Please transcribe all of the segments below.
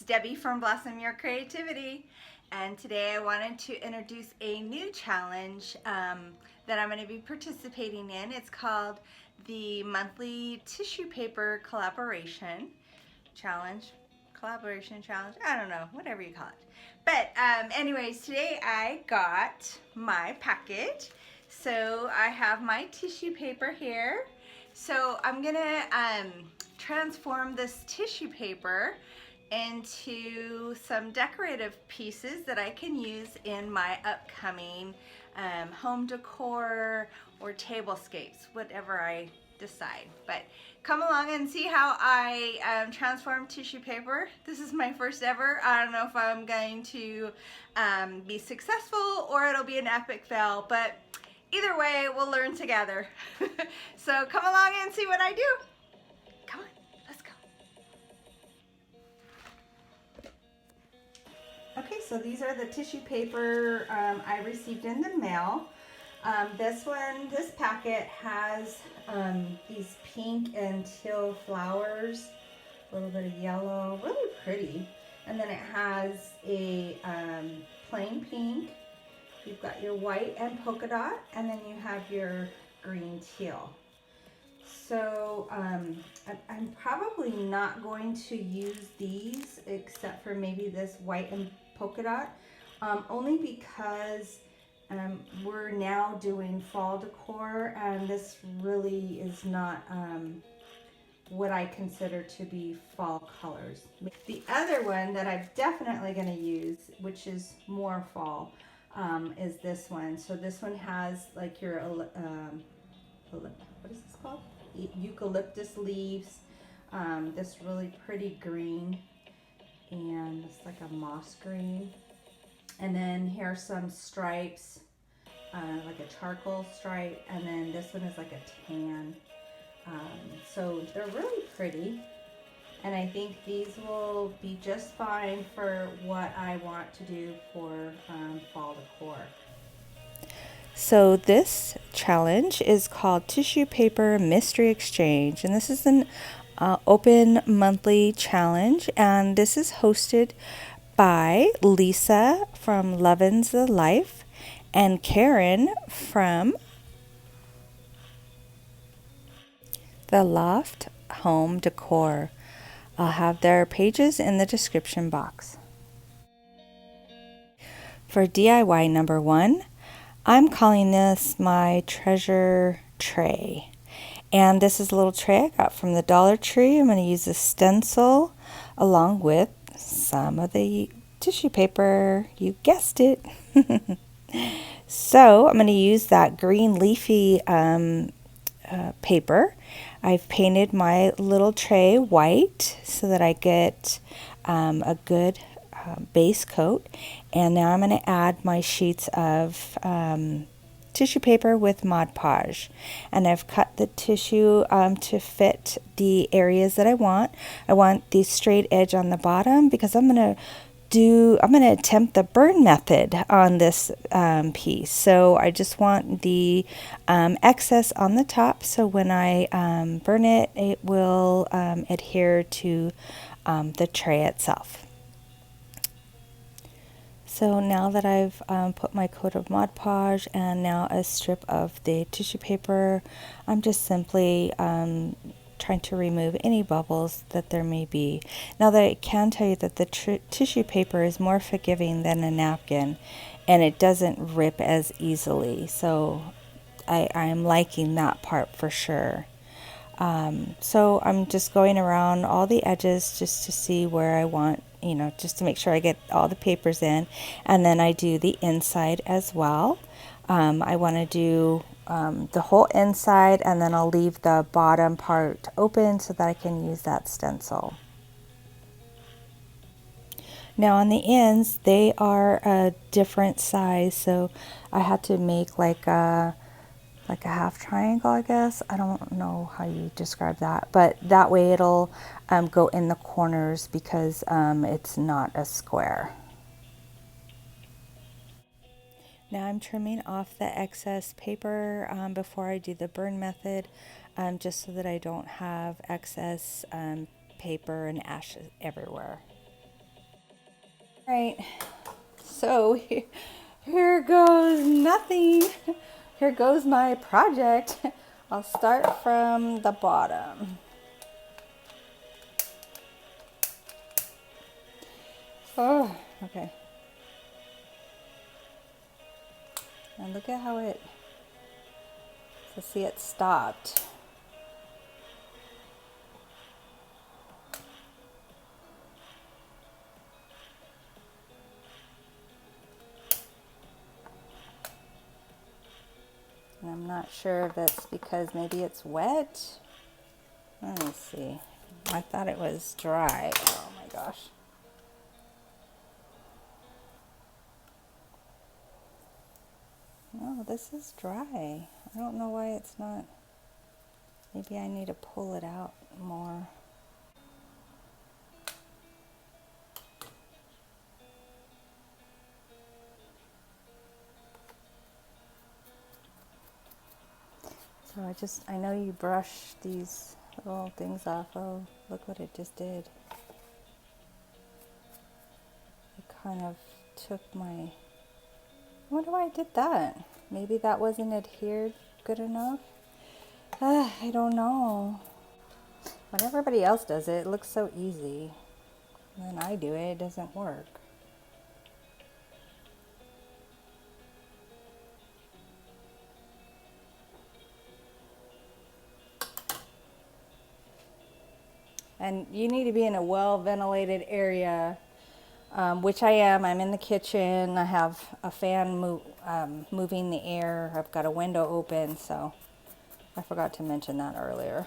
Debbie from Blossom Your Creativity, and today I wanted to introduce a new challenge that I'm going to be participating in. It's called the Monthly Tissue Paper Collaboration Challenge. Collaboration Challenge? I don't know, whatever you call it. But anyways, today I got my package. So I have my tissue paper here. So I'm gonna transform this tissue paper into some decorative pieces that I can use in my upcoming home decor or tablescapes, whatever I decide. But come along and see how I transform tissue paper. This is my first ever. I don't know if I'm going to be successful or it'll be an epic fail, but either way, we'll learn together. So come along and see what I do. Come on, let's go. Okay, so these are the tissue paper I received in the mail. This packet has these pink and teal flowers, a little bit of yellow, really pretty. And then it has a plain pink. You've got your white and polka dot, and then you have your green teal. So I'm probably not going to use these except for maybe this white and polka dot, only because we're now doing fall decor, and this really is not what I consider to be fall colors. The other one that I'm definitely going to use, which is more fall, is this one. So this one has like your, what is this called? Eucalyptus leaves, this really pretty green, and it's like a moss green. And then here are some stripes, like a charcoal stripe, and then this one is like a tan. So they're really pretty, and I think these will be just fine for what I want to do for fall decor. So this challenge is called Tissue Paper Mystery Exchange, and this is an open monthly challenge, and this is hosted by Lisa from Lovens the Life and Karen from the Loft Home Decor. I'll have their pages in the description box. For DIY number 1, I'm calling this my treasure tray. And this is a little tray I got from the Dollar Tree. I'm going to use a stencil along with some of the tissue paper. You guessed it. So I'm going to use that green leafy paper. I've painted my little tray white so that I get a good base coat. And now I'm going to add my sheets of tissue paper with Mod Podge, and I've cut the tissue to fit the areas that I want. I want the straight edge on the bottom because I'm going to attempt the burn method on this piece. So I just want the excess on the top, so when I burn it, it will adhere to the tray itself. So now that I've put my coat of Mod Podge and now a strip of the tissue paper, I'm just simply trying to remove any bubbles that there may be. Now that I can tell you that the tissue paper is more forgiving than a napkin, and it doesn't rip as easily. So I'm liking that part for sure. So I'm just going around all the edges just to see where I want, just to make sure I get all the papers in. And then I do the inside as well. I want to do the whole inside, and then I'll leave the bottom part open so that I can use that stencil. Now on the ends, they are a different size, so I had to make like a half triangle, I guess. I don't know how you describe that, but that way it'll go in the corners because it's not a square. Now I'm trimming off the excess paper before I do the burn method, just so that I don't have excess paper and ashes everywhere. All right, so here goes nothing. Here goes my project. I'll start from the bottom. Oh, okay. And look at how it, so see it stopped. And I'm not sure if it's because maybe it's wet. Let me see. I thought it was dry. Oh my gosh. No, this is dry. I don't know why it's not. Maybe I need to pull it out more. So I know you brush these little things off. Oh, look what it just did. It kind of took my, I wonder why I did that. Maybe that wasn't adhered good enough. I don't know. When everybody else does it, it looks so easy. And then I do it, it doesn't work. And you need to be in a well-ventilated area, which I am. I'm in the kitchen. I have a fan moving the air. I've got a window open, so I forgot to mention that earlier.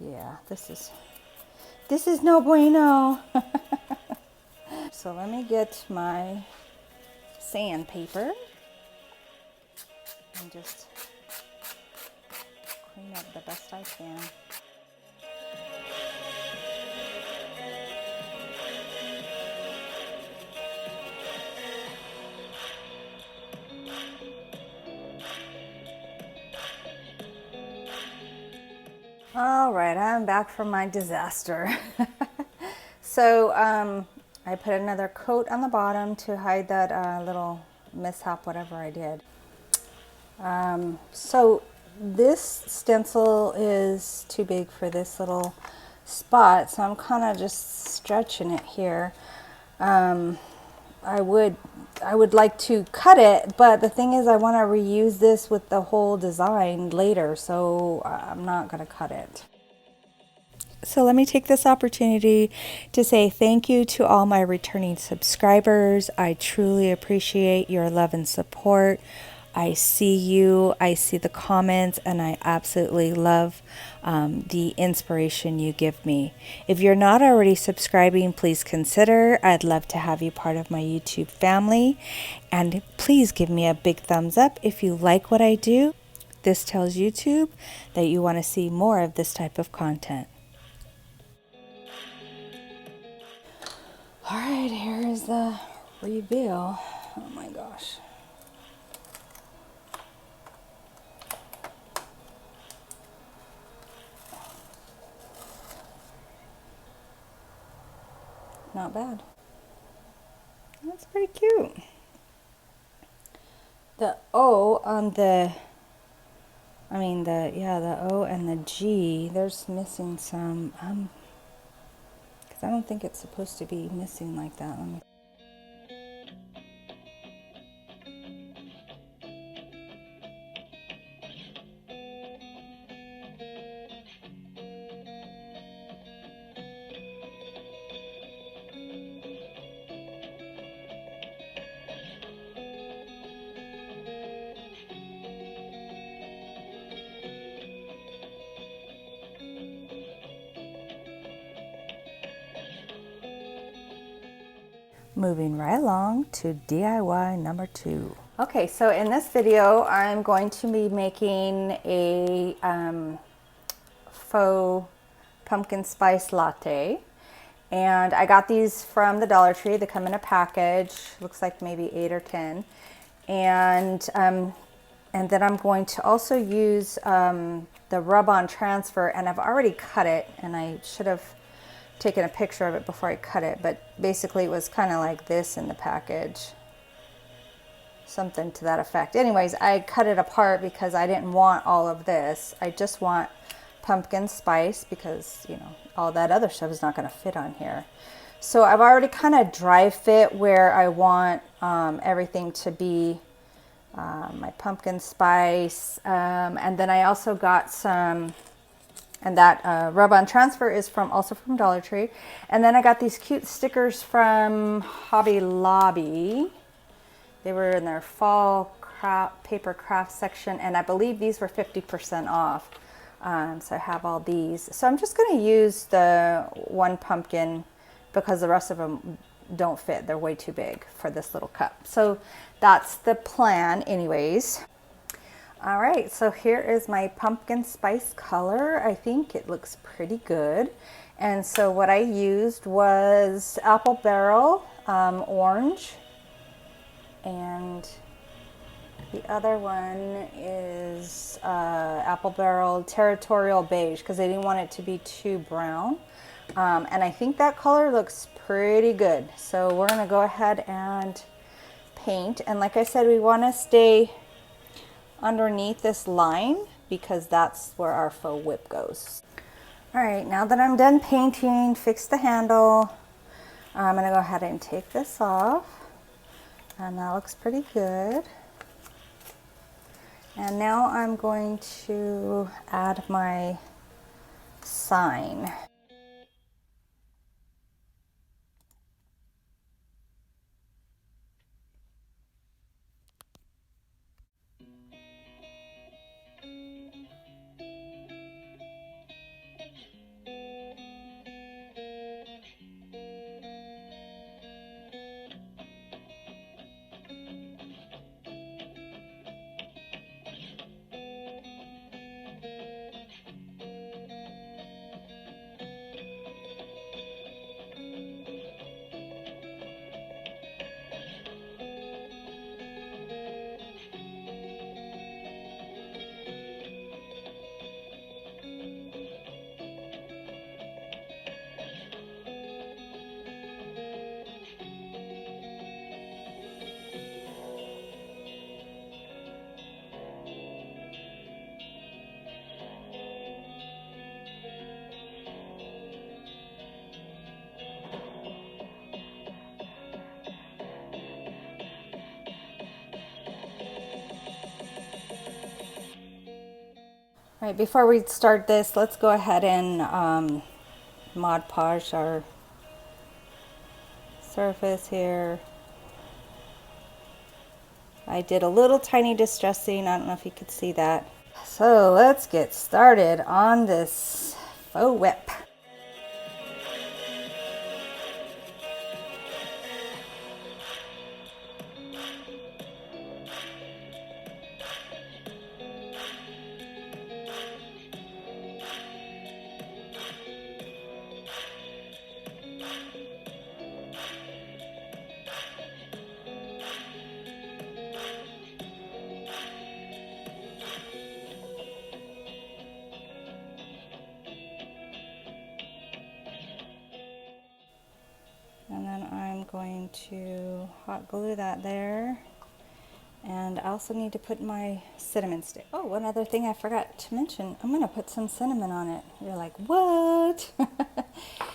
Yeah, this is no bueno. So let me get my sandpaper and just clean up the best I can. All right, I'm back from my disaster. So I put another coat on the bottom to hide that little mishap, whatever I did. So this stencil is too big for this little spot, so I'm kind of just stretching it here. I would like to cut it, but the thing is I want to reuse this with the whole design later, so I'm not going to cut it. So let me take this opportunity to say thank you to all my returning subscribers. I truly appreciate your love and support. I see you, I see the comments, and I absolutely love the inspiration you give me. If you're not already subscribing, please consider. I'd love to have you part of my YouTube family. And please give me a big thumbs up if you like what I do. This tells YouTube that you want to see more of this type of content. All right, here's the reveal. Oh my gosh. Not bad. That's pretty cute. The O on the, the O and the G, there's missing some, because I don't think it's supposed to be missing like that. Let me. Moving right along to DIY number 2. Okay, so in this video, I'm going to be making a faux pumpkin spice latte. And I got these from the Dollar Tree. They come in a package, looks like maybe 8 or 10. And then I'm going to also use the rub-on transfer, and I've already cut it, and I should have taken a picture of it before I cut it, but basically it was kind of like this in the package. Something to that effect. Anyways, I cut it apart because I didn't want all of this. I just want pumpkin spice because, you know, all that other stuff is not going to fit on here. So I've already kind of dry fit where I want everything to be. My pumpkin spice, and then I also got some, and that rub-on transfer is also from Dollar Tree. And then I got these cute stickers from Hobby Lobby. They were in their fall paper craft section, and I believe these were 50% off. So I have all these. So I'm just going to use the one pumpkin because the rest of them don't fit. They're way too big for this little cup. So that's the plan anyways. All right, so here is my pumpkin spice color. I think it looks pretty good. And so what I used was apple barrel orange, and the other one is apple barrel territorial beige because I didn't want it to be too brown. And I think that color looks pretty good. So we're gonna go ahead and paint. And like I said, we wanna stay underneath this line because that's where our faux whip goes. All right, now that I'm done painting, fixed the handle, I'm gonna go ahead and take this off. And that looks pretty good. And now I'm going to add my sign. All right, before we start this, let's go ahead and Mod Podge our surface here. I did a little tiny distressing. I don't know if you could see that. So let's get started on this faux whip. And then I'm going to hot glue that there. And I also need to put my cinnamon stick. Oh, one other thing I forgot to mention, I'm gonna put some cinnamon on it. You're like, what?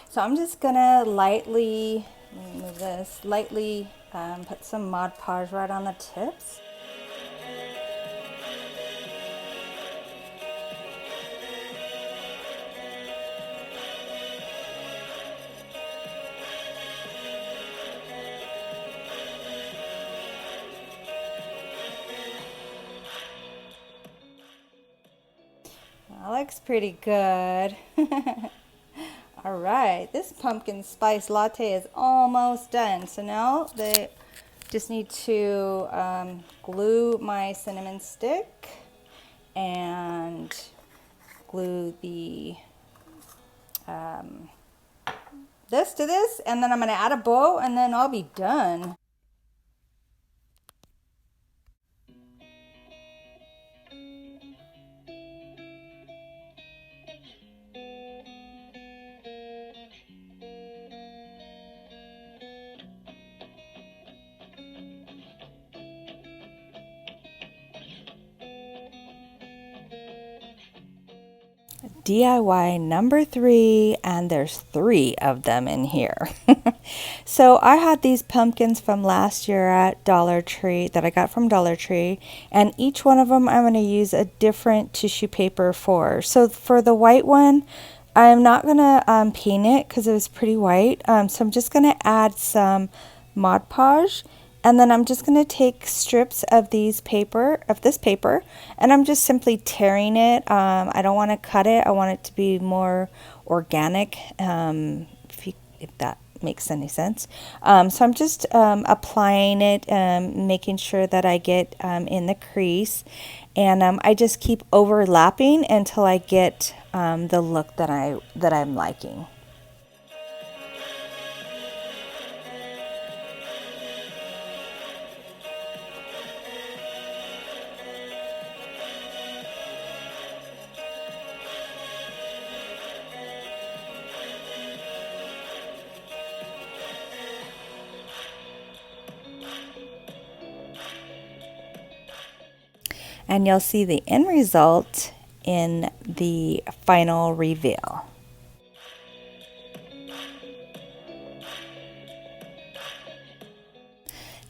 So I'm just gonna lightly, let me move this, lightly put some Mod Podge right on the tips. That looks pretty good. All right, this pumpkin spice latte is almost done. So now they just need to glue my cinnamon stick and glue the this to this, and then I'm gonna add a bow and then I'll be done. DIY number 3, and there's 3 of them in here. So I had these pumpkins from last year at Dollar Tree that I got from Dollar Tree, and each one of them I'm going to use a different tissue paper for. So for the white one, I'm not going to paint it because it was pretty white. So I'm just going to add some Mod Podge, and then I'm just going to take strips of this paper, and I'm just simply tearing it. I don't want to cut it. I want it to be more organic, if that makes any sense. So I'm just applying it, making sure that I get in the crease, and I just keep overlapping until I get the look that I'm liking. And you'll see the end result in the final reveal.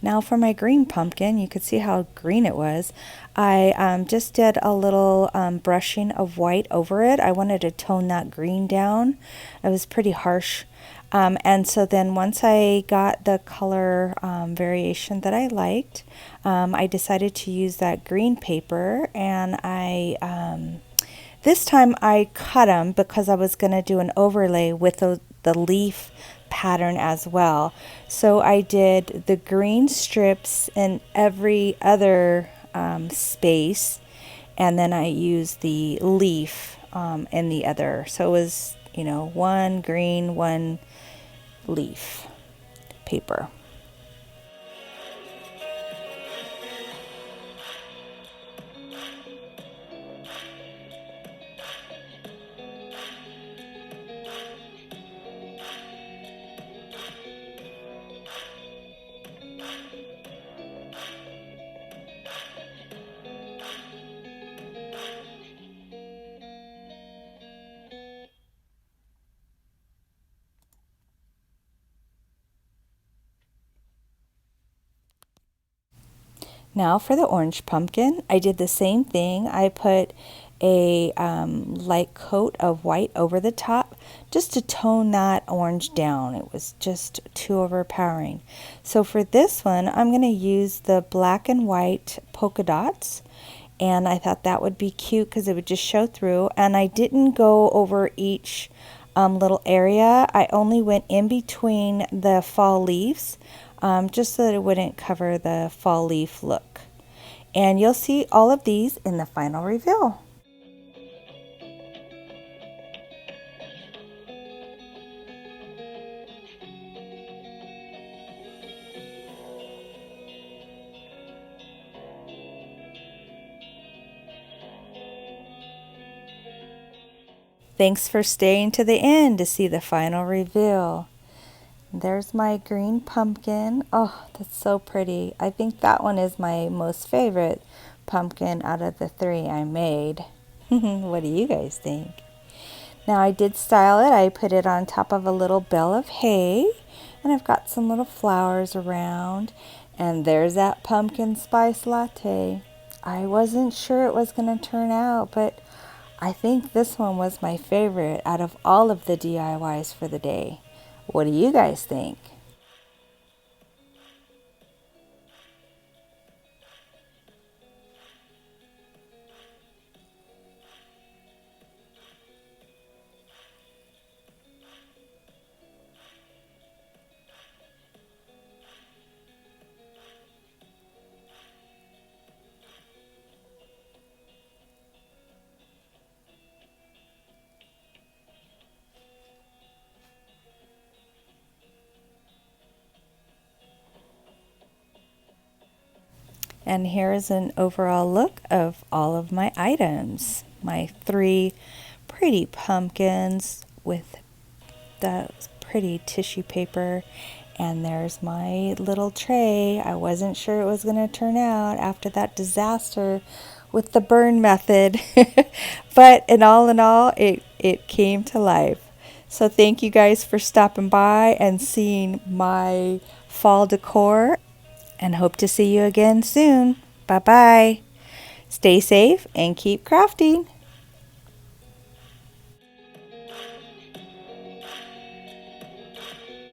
Now for my green pumpkin, you could see how green it was. I just did a little brushing of white over it. I wanted to tone that green down. It was pretty harsh. And so then once I got the color variation that I liked, I decided to use that green paper, and this time I cut them because I was going to do an overlay with the leaf pattern as well. So I did the green strips in every other space, and then I used the leaf in the other. So it was, one green, one leaf paper. Now for the orange pumpkin, I did the same thing. I put a light coat of white over the top just to tone that orange down. It was just too overpowering. So for this one, I'm going to use the black and white polka dots. And I thought that would be cute because it would just show through. And I didn't go over each little area. I only went in between the fall leaves, just so that it wouldn't cover the fall leaf look. And you'll see all of these in the final reveal. Thanks for staying to the end to see the final reveal. There's my green pumpkin. Oh, that's so pretty. I think that one is my most favorite pumpkin out of the 3 I made. What do you guys think? Now I did style it. I put it on top of a little bale of hay, and I've got some little flowers around. And there's that pumpkin spice latte. I wasn't sure it was going to turn out, but I think this one was my favorite out of all of the DIYs for the day. What do you guys think? And here's an overall look of all of my items. My 3 pretty pumpkins with the pretty tissue paper. And there's my little tray. I wasn't sure it was going to turn out after that disaster with the burn method. But in all, it came to life. So thank you guys for stopping by and seeing my fall decor, and hope to see you again soon. Bye-bye. Stay safe and keep crafting.